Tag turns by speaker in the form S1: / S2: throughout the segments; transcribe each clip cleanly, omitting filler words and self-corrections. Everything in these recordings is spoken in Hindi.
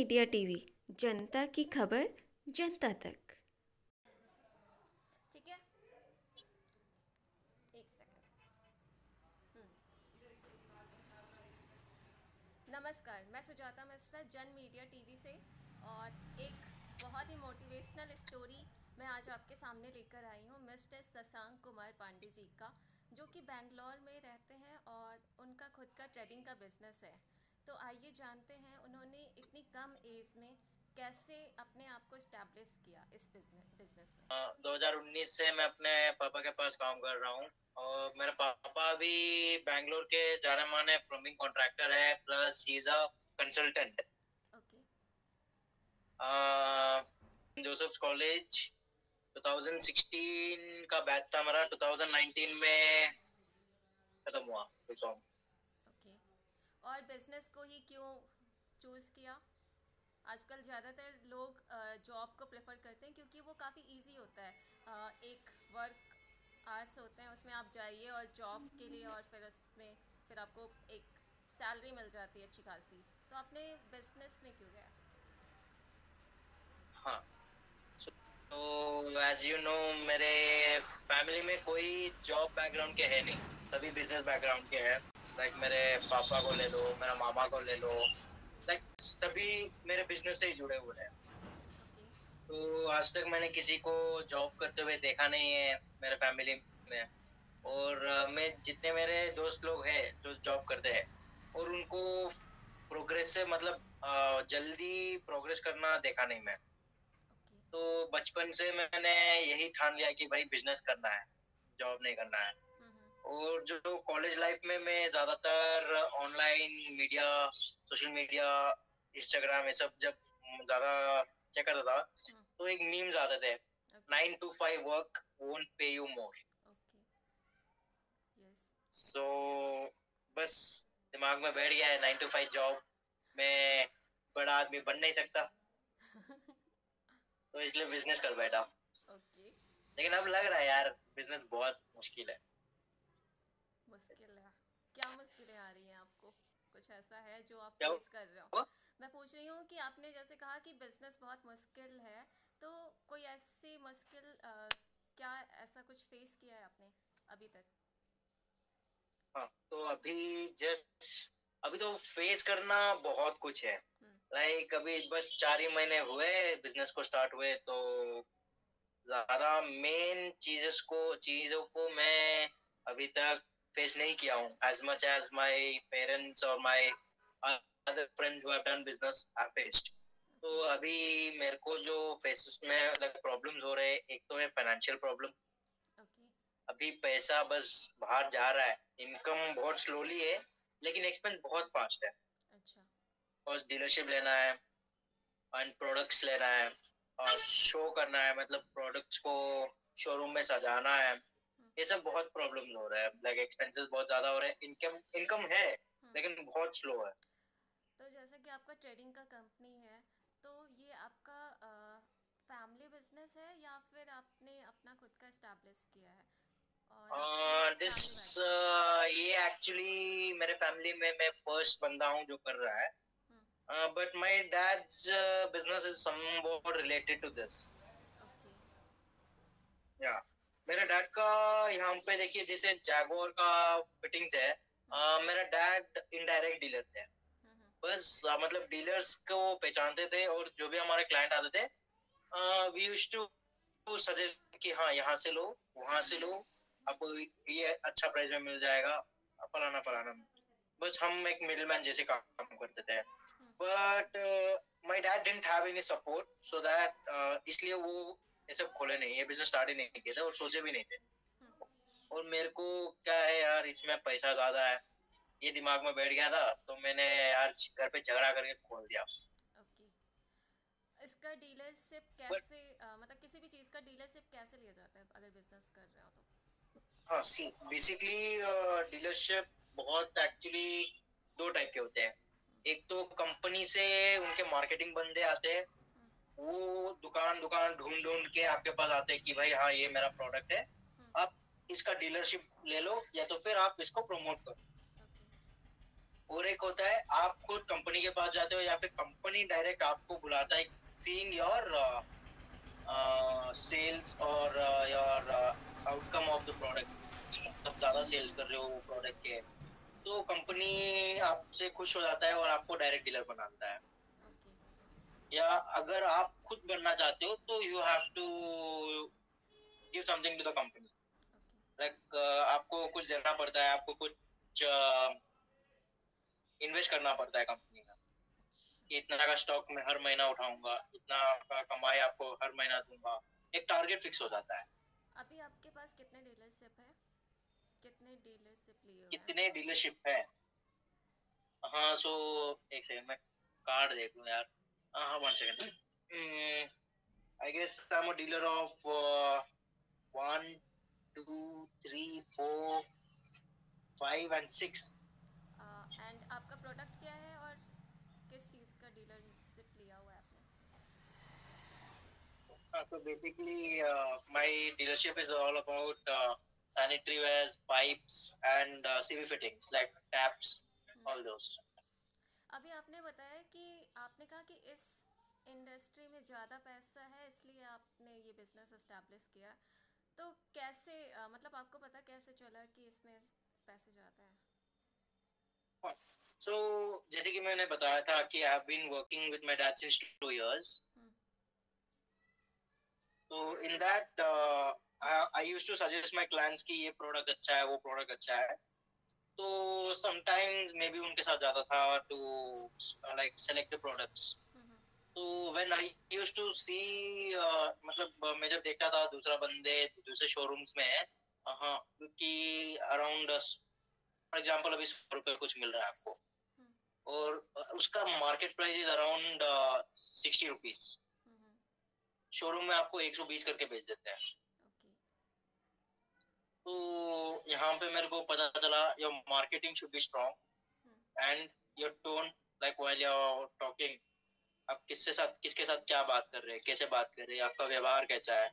S1: मीडिया टीवी, जनता की खबर जनता तक।
S2: ठीक है, एक सेकंड। नमस्कार, मैं सुजाता मिश्रा जन मीडिया टीवी से, और एक बहुत ही मोटिवेशनल स्टोरी मैं आज आपके सामने लेकर आई हूँ मिस्टर शशांक कुमार पांडे जी का, जो कि बेंगलोर में रहते हैं और उनका खुद का ट्रेडिंग का बिजनेस है। तो आइए जानते हैं उन्होंने इतनी कम एज में कैसे अपने आप को इस्टेब्लिश किया इस बिजनेस में।
S3: 2019 से मैं अपने पापा के पास काम कर रहा हूँ और मेरे पापा भी बैंगलोर के जाने माने प्लम्बिंग कॉन्ट्रैक्टर है, plus he is a consultant.
S2: Okay.
S3: Joseph college 2016 का बैच था मेरा, 2019 में खत्म हुआ बीकॉम।
S2: ओके, और बिजनेस को ही क्यों चूज़ किया? आजकल ज़्यादातर लोग जॉब को प्रेफर करते हैं क्योंकि वो काफ़ी इजी होता है। एक वर्क आवर्स होते हैं, उसमें आप जाइए और जॉब के लिए, और फिर उसमें फिर आपको एक सैलरी मिल जाती है अच्छी खासी। तो आपने बिजनेस में क्यों गया?
S3: हाँ, तो एज यू नो मेरे फैमिली में कोई जॉब बैकग्राउंड के है नहीं, सभी बिजनेस बैकग्राउंड के हैं। लाइक मेरे पापा को ले लो, मेरा मामा को ले लो, लाइक सभी मेरे बिजनेस से ही जुड़े हुए हैं।
S2: ओके।
S3: तो आज तक मैंने किसी को जॉब करते हुए देखा नहीं है मेरे फैमिली में। और मैं जितने मेरे दोस्त लोग हैं जो जॉब करते हैं और उनको प्रोग्रेस से मतलब जल्दी प्रोग्रेस करना देखा नहीं मैं।
S2: ओके।
S3: तो बचपन से मैंने यही ठान लिया कि भाई बिजनेस करना है, जॉब नहीं करना है। और जो कॉलेज लाइफ में मैं ज्यादातर online media, social media, Instagram ये सब जब ज्यादा चेक करता था तो एक मीम्स आते थे, 9 to 5 work won't pay you more.
S2: Okay. Yes.
S3: So बस दिमाग में बैठ गया है 9 to 5 जॉब में बड़ा आदमी बन नहीं सकता, तो इसलिए बिजनेस कर बैठा।
S2: ओके।
S3: लेकिन अब लग रहा है यार बिजनेस बहुत मुश्किल है।
S2: मुश्किल है? क्या मुश्किलें आ रही हैं आपको? कुछ ऐसा है जो आप
S3: क्या
S2: फेस कर रहे हो?
S3: हुआ?
S2: मैं पूछ रही हूँ कि आपने जैसे कहा कि बिजनेस बहुत मुश्किल है, तो कोई ऐसी मुश्किल क्या ऐसा कुछ फेस किया है आपने अभी तक?
S3: हाँ, तो अभी तो फेस करना बहुत कुछ है। लाइक अभी बस 4 ही महीने हुए बिजनेस को स्टार्ट हुए, तो ज्यादा मेन चीजों को मैं अभी तक फेस नहीं किया हूँ as much as my parents or my other friends who have done business have faced। तो अभी मेरे को जो फेसेस में लाइक प्रॉब्लम्स हो रहे हैं, एक तो है फाइनेंशियल प्रॉब्लम।
S2: ओके।
S3: अभी पैसा बस बाहर जा रहा है, इनकम बहुत स्लोली है लेकिन एक्सपेंस बहुत फास्ट है।
S2: अच्छा।
S3: और डीलरशिप लेना है एंड प्रोडक्ट्स लेना है और शो करना है, मतलब प्रोडक्ट्स को शोरूम में सजाना है। ये सब बहुत प्रॉब्लम हो रहा है, लाइक एक्सपेंसेस बहुत ज्यादा हो रहे हैं। इनकम है लेकिन बहुत स्लो है।
S2: तो जैसे कि आपका ट्रेडिंग का कंपनी है, तो ये आपका फैमिली बिजनेस है या फिर आपने अपना खुद का इस्टेब्लिश किया है? और आपके
S3: दिस
S2: फैमिली बैकग्राउंड?
S3: ये एक्चुअली मेरे फैमिली में मैं फर्स्ट बंदा हूँ जो कर रहा है, but my dad's business is somewhat related to this.
S2: Okay.
S3: या मेरे डैड का यहाँ पे देखिए, जैसे जैगुआर का फिटिंग्स है, मेरा डैड इनडायरेक्ट डीलर थे। बस मतलब डीलर्स को पहचानते थे और जो भी हमारे क्लाइंट आते थे वी यूज्ड टू सजेस्ट कि हाँ यहाँ से लो, वहां से लो, आपको ये अच्छा प्राइस में मिल जाएगा, फलाना फलाना। बस हम एक मिडलमैन जैसे काम करते थे। But my dad didn't have any support, so that इसलिए वो ये सब खोले नहीं, ये बिजनेस स्टार्ट ही नहीं किए थे और सोचे भी नहीं थे। और मेरे को क्या है यार, इसमें पैसा ज्यादा है, ये दिमाग में बैठ गया था, तो मैंने यार घर पे झगड़ा करके खोल दिया।
S2: ओके। इसका डीलरशिप
S3: बट
S2: कैसे मतलब किसी भी चीज़ का डीलरशिप कैसे लिया जाता है अगर बिजनेस कर रहे हो तो?
S3: हाँ, सी बेसिकली डीलरशिप बहुत एक्चुअली दो टाइप के होते हैं। एक तो कंपनी से उनके मार्केटिंग बंदे आते हैं, वो दुकान दुकान ढूंढ ढूंढ के आपके पास आते हैं कि भाई हाँ ये मेरा प्रोडक्ट है, आप इसका डीलरशिप ले लो या तो फिर आप इसको प्रमोट करो।
S2: ओके।
S3: और एक होता है आप खुद कंपनी के पास जाते हो या फिर कंपनी डायरेक्ट आपको बुलाता है, सीइंग योर सेल्स और your outcome of the product, मतलब ज्यादा सेल्स कर रहे हो प्रोडक्ट के, तो कंपनी आपसे खुश हो जाता है और आपको डायरेक्ट डीलर बनाता है।
S2: ओके।
S3: या अगर आप खुद बनना चाहते हो तो you have to give something to the company,
S2: okay.
S3: Like आपको कुछ देना पड़ता है, आपको कुछ इन्वेस्ट करना पड़ता है कंपनी का, कि इतना का स्टॉक मैं हर महीना उठाऊंगा, इतना का कमाई आपको हर महीना दूंगा, एक टारगेट फिक्स हो जाता है।
S2: अभी आपके पास कितने डीलरशिप है, कितने डीलरशिप लिए हुए हैं?
S3: कितने डीलरशिप है? हाँ सो एक सेकंड में कार्ड देख लूं यार। हाँ 1 second. I guess I am a dealer of 1 2 3 4 5 and 6।
S2: And आपका प्रोडक्ट क्या है और किस चीज़ का डीलरशिप लिया हुआ है आपने?
S3: So basically, my dealership is all about sanitary wares, pipes, and CV fittings like taps, all those.
S2: अभी आपने बताया कि आपने कहा कि इस इंडस्ट्री में ज़्यादा पैसा है इसलिए आपने ये बिज़नेस इस्टेब्लिश किया, तो कैसे मतलब आपको पता कैसे चला कि इसमें पैसे ज़्यादा है?
S3: So जैसे कि मैंने बताया था कि I have been working with my dad since 2 years. So in that I used to suggest my clients कि ये प्रोडक्ट अच्छा है, वो प्रोडक्ट अच्छा है, तो sometimes maybe उनके साथ जाता था to like select the products. तो when I used to see मतलब मैं जब देखता था दूसरा बंदे दूसरे शोरूम्स में है, हाँ क्योंकि अराउंड फॉर एग्जांपल अभी 100 रुपये कुछ मिल रहा है आपको, और उसका market price is around 60 rupees, showroom में आपको 120 करके बेच देते हैं। तो यहाँ पे मेरे को पता चला your marketing should be strong and your tone like while you are talking, आप किसके साथ क्या बात कर रहे हैं, कैसे बात कर रहे हैं, आपका व्यवहार कैसा है।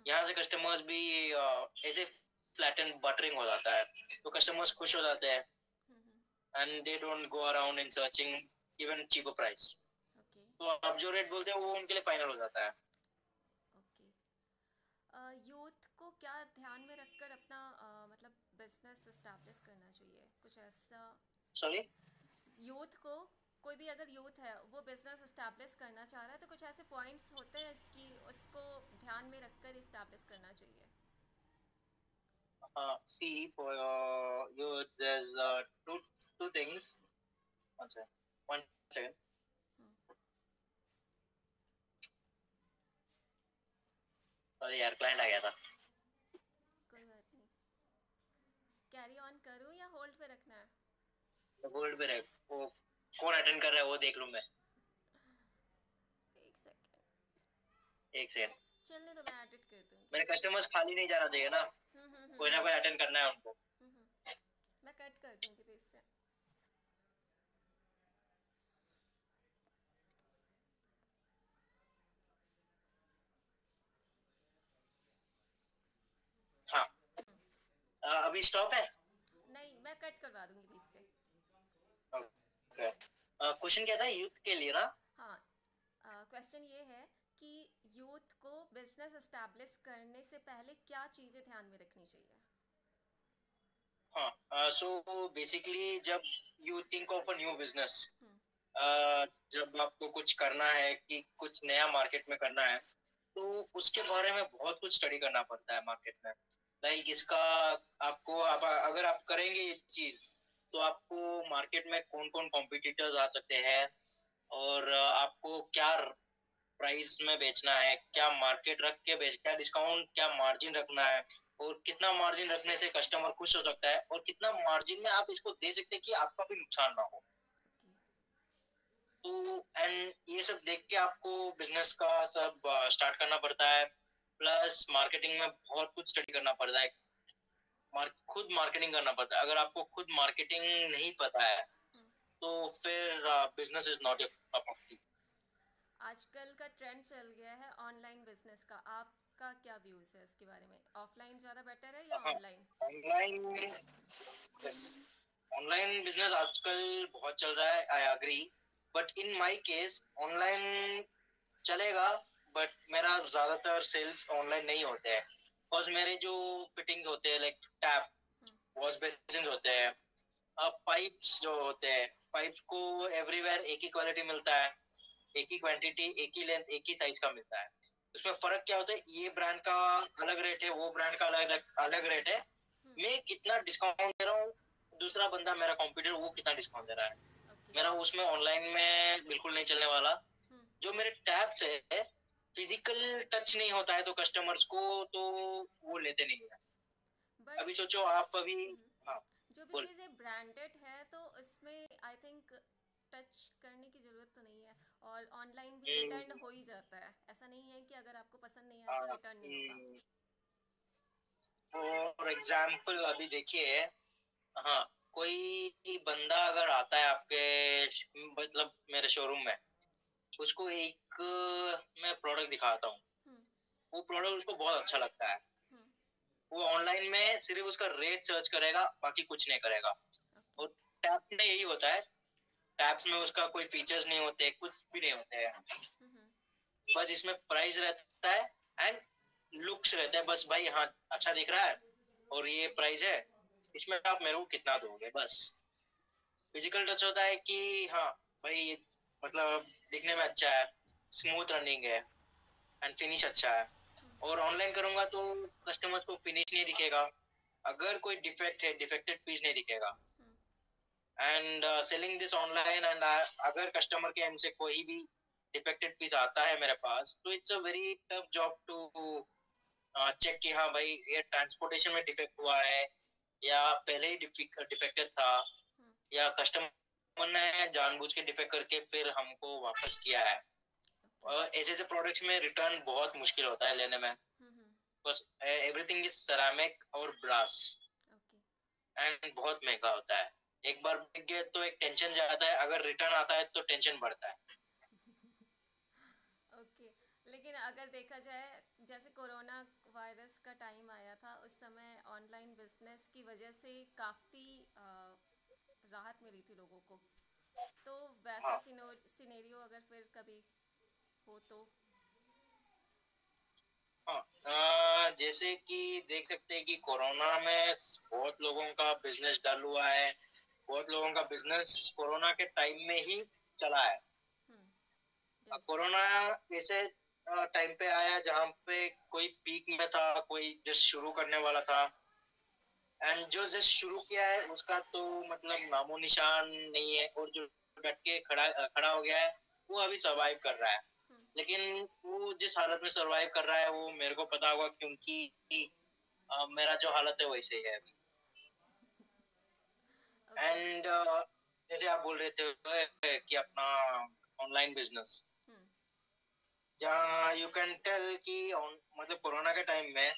S3: यहाँ से कस्टमर्स भी ऐसे फ्लैट एंड बटरिंग हो जाता है, तो कस्टमर्स खुश हो जाते हैं and they don't go around in searching even cheaper price. तो आप जो रेट बोलते हैं वो उनके लिए फाइनल हो जाता है।
S2: यूथ को क्या ध्यान में रखकर अपना मतलब बिजनेस एस्टैब्लिश करना चाहिए, कुछ ऐसा?
S3: सॉरी?
S2: यूथ को, कोई भी अगर यूथ है वो बिजनेस एस्टैब्लिश करना चाह रहा है, तो कुछ ऐसे पॉइंट्स होते हैं कि उसको ध्यान में रखकर एस्टैब्लिश करना चाहिए?
S3: See, for you, there's two things. One second. Sorry यार, क्लाइंट आ गया था।
S2: कोई बात नहीं, कैरी ऑन करूं या होल्ड पे रखना है?
S3: होल्ड पे रख, वो कौन अटेंड कर रहा है वो देख लूं मैं।
S2: एक सेकंड। चलने तो मैं एडिट कर दूंगी।
S3: मेरे कस्टमर्स खाली नहीं जाना चाहिए ना, कोई ना कोई अटेंड करना है उनको।
S2: मैं कट कर दूंगी पेज से।
S3: हाँ अभी स्टॉप है?
S2: नहीं, मैं कट करवा दूंगी पेज से।
S3: ओके, क्वेश्चन क्या था यूथ के लिए ना?
S2: हाँ, क्वेश्चन ये है कि यूथ को बिजनेस एस्टैब्लिश करने से पहले क्या चीज़ें ध्यान में रखनी चाहिए?
S3: हाँ, सो बेसिकली जब you think of a new business, जब आपको कुछ करना है कि कुछ नया मार्केट में करना है, तो उसके बारे में बहुत कुछ स्टडी करना पड़ता है मार्केट में। लाइक इसका आपको अगर आप करेंगे ये चीज, तो आपको मार्केट में कौन कौन कॉम्पिटिटर्स आ सकते हैं, और आपको क्या प्राइस में बेचना है, क्या मार्केट रख के क्या डिस्काउंट, क्या मार्जिन रखना है, और कितना मार्जिन रखने से कस्टमर खुश हो सकता है, और कितना मार्जिन में आप इसको दे सकते हैं कि आपका भी नुकसान ना हो। तो एंड ये सब देख के आपको बिजनेस का सब स्टार्ट करना पड़ता है, प्लस मार्केटिंग में बहुत कुछ स्टडी करना पड़ता है, खुद मार्केटिंग करना पड़ता है। अगर आपको खुद मार्केटिंग नहीं पता है तो फिर business is not your cup of T.
S2: आजकल का ट्रेंड चल गया है ऑनलाइन बिजनेस का, आपका क्या व्यूज है इसके बारे में? ऑफलाइन ज़्यादा बेटर है या ऑनलाइन?
S3: ऑनलाइन, ऑनलाइन बिजनेस आजकल बहुत चल रहा है, I agree, but in my case online चलेगा, बट मेरा ज्यादातर सेल्स ऑनलाइन नहीं होते हैं, बिकॉज मेरे जो फिटिंग्स होते हैं लाइक टैप वॉश बेसिन होते हैं, पाइप्स जो होते हैं, पाइप्स को एवरीवेयर एक ही क्वालिटी मिलता है, एक ही क्वांटिटी, एक ही लेंथ, एक ही साइज का मिलता है। उसमें फर्क क्या होता है, ये ब्रांड का अलग रेट है, वो ब्रांड का अलग अलग रेट है। मैं कितना डिस्काउंट दे रहा हूँ, दूसरा बंदा मेरा कॉम्पिटिटर वो कितना डिस्काउंट दे रहा है, मेरा उसमें ऑनलाइन में बिल्कुल नहीं चलने वाला। जो मेरे टैब्स है, फिजिकल टच नहीं होता है तो कस्टमर्स को तो वो लेते नहीं है। अभी सोचो आप अभी हाँ,
S2: जो भी चीज़ें ब्रांडेड है तो इसमें आई थिंक टच करने की ज़रूरत तो नहीं है, और ऑनलाइन भी रिटर्न हो ही जाता है। ऐसा नहीं है कि अगर आपको पसंद नहीं आया तो रिटर्न नहीं होगा।
S3: फॉर एग्जाम्पल अभी देखिए, हाँ, कोई बंदा अगर आता है आपके मतलब मेरे शोरूम में, उसको एक मैं प्रोडक्ट दिखाता हूँ, वो प्रोडक्ट उसको बहुत अच्छा लगता है, वो ऑनलाइन में सिर्फ उसका रेट सर्च करेगा, बाकी कुछ नहीं करेगा। और टैप में यही होता है, टैप्स में उसका कोई फीचर्स नहीं होते, कुछ भी नहीं होते हैं, बस इसमें प्राइस रहता है एंड लुक्स रहता है, बस भाई हाँ अच्छा दिख रहा है और ये प्राइस है, इसमें आप मेरे को कितना दोगे, बस। फिजिकल टच होता है कि हाँ भाई ये मतलब दिखने में अच्छा है, स्मूथ रनिंग है एंड फिनिश अच्छा है। और ऑनलाइन करूंगा तो कस्टमर्स को फिनिश नहीं दिखेगा, अगर कोई डिफेक्ट है, डिफेक्टेड पीस नहीं दिखेगा। And selling this online, and अगर कस्टमर के एंड से कोई भी डिफेक्टेड पीस आता है मेरे पास, तो it's a very tough job to check कि हाँ भाई ये ट्रांसपोर्टेशन में डिफेक्ट हुआ है या पहले ही डिफेक्टेड था, या कस्टमर ने जानबूझ के डिफेक्ट करके फिर हमको वापस किया है। और ऐसे ऐसे प्रोडक्ट्स में रिटर्न बहुत मुश्किल होता है लेने में, बस एवरीथिंग इज सेरामिक और ब्रास एंड बहुत महंगा होता है। एक बार बिक गया तो एक टेंशन जाता है, अगर रिटर्न आता है तो टेंशन बढ़ता है।
S2: ओके, लेकिन अगर देखा जाए जैसे कोरोना वायरस का टाइम आया था, उस समय ऑनलाइन बिजनेस की वजह से काफ़ी राहत मिली थी लोगों को, तो वैसा सिनेरियो अगर फिर कभी हो तो
S3: हाँ, जैसे कि देख सकते हैं कि कोरोना में बहुत लोगों का बिजनेस डल हुआ है, बहुत लोगों का बिजनेस कोरोना के टाइम में ही चला है। कोरोना ऐसे टाइम पे आया जहाँ पे कोई पीक में था, कोई जस्ट शुरू करने वाला था, एंड जो जस्ट शुरू किया है उसका तो मतलब नामो निशान नहीं है, और जो डट के खड़ा हो गया है वो अभी सरवाइव कर रहा है। लेकिन वो जिस हालत में सरवाइव कर रहा है वो मेरे को पता होगा, क्योंकि मेरा जो हालत है वैसे ही है अभी। एंड जैसे आप बोल रहे थे कि अपना ऑनलाइन बिजनेस, जहाँ यू कैन टेल कि मतलब कोरोना के टाइम में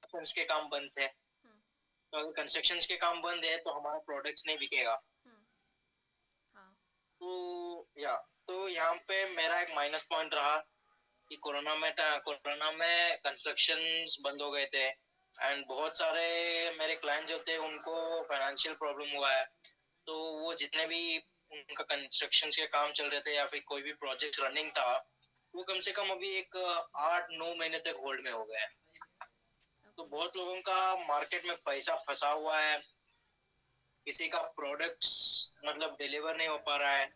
S3: कंस्ट्रक्शन के काम बंद थे, तो अगर कंस्ट्रक्शन के काम बंद है तो हमारा प्रोडक्ट्स नहीं बिकेगा। तो यहाँ पे मेरा एक माइनस पॉइंट रहा कि कोरोना में कंस्ट्रक्शंस बंद हो गए थे, एंड बहुत सारे मेरे क्लाइंट जो थे उनको फाइनेंशियल प्रॉब्लम हुआ है, तो वो जितने भी उनका कंस्ट्रक्शन के काम चल रहे थे या फिर कोई भी प्रोजेक्ट रनिंग था, वो कम से कम अभी एक 8-9 महीने तक होल्ड में हो गए। तो बहुत लोगों का मार्केट में पैसा फंसा हुआ है, किसी का प्रोडक्ट्स मतलब डिलीवर नहीं हो पा रहा है।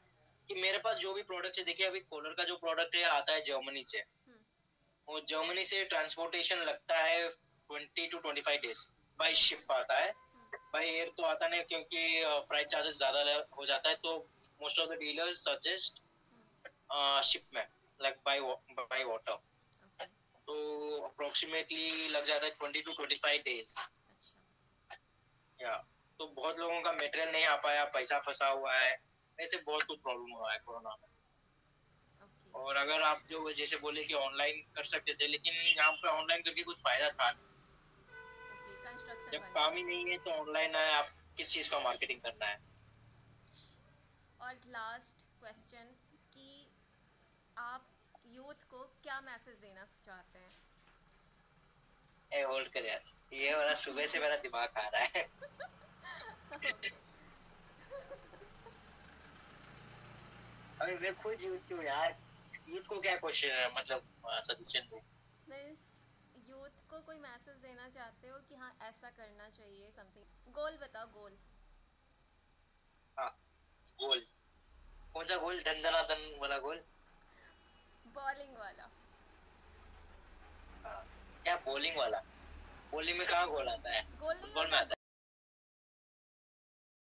S3: कि मेरे पास जो भी प्रोडक्ट है, देखिए अभी कूलर का जो प्रोडक्ट है आता है जर्मनी से, और जर्मनी से ट्रांसपोर्टेशन लगता है 20 to 25 डेज, बाय शिप आता है, बाय एयर तो आता नहीं क्योंकि फ्लाइट चार्जेस ज्यादा हो जाता है, तो most of the dealers suggest ship में लाइक बाय वाटर, तो अप्रोक्सीमेटली लग जाता है 20 to 25 डेज। या तो बहुत लोगों का मटेरियल नहीं आ पाया, पैसा फंसा हुआ है, ऐसे बहुत कुछ प्रॉब्लम हुआ है कोरोना में। और अगर आप जो जैसे बोले कि ऑनलाइन कर सकते थे, लेकिन यहाँ पे ऑनलाइन करके कुछ फायदा था जब काम ही नहीं है तो ऑनलाइन है, आप किस चीज का मार्केटिंग करना है।
S2: और लास्ट क्वेश्चन कि आप यूथ को क्या मैसेज देना चाहते हैं?
S3: ए होल्ड कर यार, ये वाला सुबह से मेरा दिमाग खा रहा है।
S2: ओके।
S3: अभी मैं खुद यूथ हूँ यार, यूथ को क्या क्वेश्चन है, मतलब सजेशन दो।
S2: मीन्स यूथ को कोई मैसेज देना चाहते हो कि हाँ ऐसा करना चाहिए, समथिंग गोल बताओ, गोल।
S3: हाँ, गोल। कौन सा गोल, धन धना धन वाला गोल?
S2: बॉलिंग वाला।
S3: हाँ, क्या बॉलिंग वाला? बॉलिंग में कहाँ गोल आता है?
S2: गोल नहीं
S3: फुटबॉल में
S2: होता,
S3: आता है।